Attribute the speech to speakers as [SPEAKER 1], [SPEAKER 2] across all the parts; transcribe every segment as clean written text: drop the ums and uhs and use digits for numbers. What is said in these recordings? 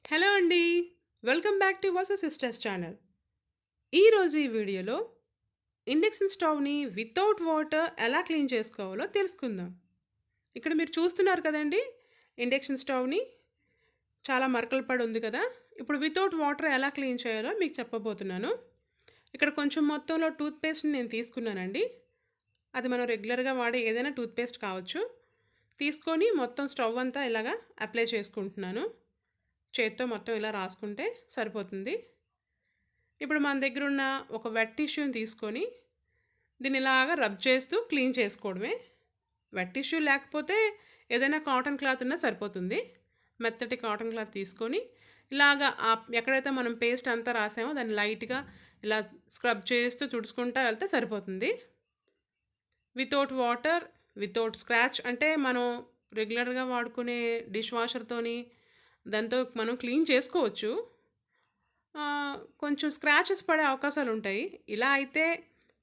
[SPEAKER 1] Hello అండి. Welcome back to Vasavi sisters channel. ఈరోజు ఈ వీడియోలో ఇండక్షన్ స్టవ్‌ని వితౌట్ వాటర్ ఎలా క్లీన్ చేసుకోవాలో తెలుసుకుందాం. ఇక్కడ మీరు చూస్తున్నారు కదండీ! ఇండక్షన్ స్టవ్‌ని చాలా మరకలు పడి ఉంది కదా! ఇప్పుడు వితౌట్ వాటర్ ఎలా క్లీన్ చేయాలో మీకు చెప్పబోతున్నాను. ఇక్కడ కొంచెం మొత్తంలో టూత్ పేస్ట్‌ని నేను తీసుకున్నానండి. అది మనం రెగ్యులర్‌గా వాడే ఏదైనా టూత్ పేస్ట్ కావచ్చు. తీసుకొని మొత్తం స్టవ్ అంతా ఇలాగా అప్లై చేసుకుంటున్నాను. చేత్తో మొత్తం ఇలా రాసుకుంటే సరిపోతుంది. ఇప్పుడు మన దగ్గరున్న ఒక వెట్ టిష్యూని తీసుకొని దీన్ని ఇలాగా రబ్ చేస్తూ క్లీన్ చేసుకోవడమే. వెట్ టిష్యూ లేకపోతే ఏదైనా కాటన్ క్లాత్ ఉన్నా సరిపోతుంది. మెత్తటి కాటన్ క్లాత్ తీసుకొని ఇలాగా ఎక్కడైతే మనం పేస్ట్ అంతా రాసామో దాన్ని లైట్‌గా ఇలా స్క్రబ్ చేస్తూ తుడుచుకుంటా వెళ్తే సరిపోతుంది. వితౌట్ వాటర్, వితౌట్ స్క్రాచ్ అంటే మనం రెగ్యులర్‌గా వాడుకునే డిష్ వాషర్‌తోని దాంతో మనం క్లీన్ చేసుకోవచ్చు. కొంచెం స్క్రాచెస్ పడే అవకాశాలుంటాయి. ఇలా అయితే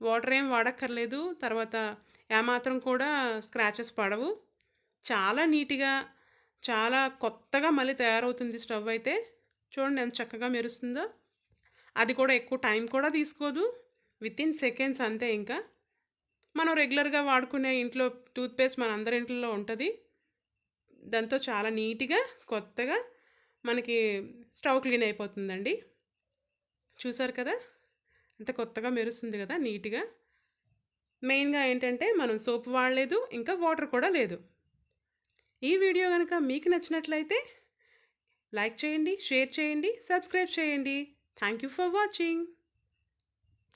[SPEAKER 1] వాటర్ ఏం వాడక్కర్లేదు. తర్వాత ఏమాత్రం కూడా స్క్రాచెస్ పడవు. చాలా నీట్‌గా, చాలా కొత్తగా మళ్ళీ తయారవుతుంది స్టవ్ అయితే. చూడండి ఎంత చక్కగా మెరుస్తుందో. అది కూడా ఎక్కువ టైం కూడా తీసుకోదు. వితిన్ సెకండ్స్ అంతే ఇంకా. మనం రెగ్యులర్‌గా వాడుకునే ఇంట్లో టూత్ పేస్ట్ మనందరి ఇంట్లలో ఉంటది. దాంతో చాలా నీట్‌గా, కొత్తగా మనకి స్టవ్ క్లీన్ అయిపోతుందండి. చూసారు కదా! ఎంత కొత్తగా మెరుస్తుంది కదా! నీట్‌గా. మెయిన్‌గా ఏంటంటే మనం సోప్ వాడలేదు. ఇంకా వాటర్ కూడా లేదు. ఈ వీడియో గనుక మీకు నచ్చినట్లయితే లైక్ చేయండి, షేర్ చేయండి, సబ్స్క్రైబ్ చేయండి. Thank you for watching.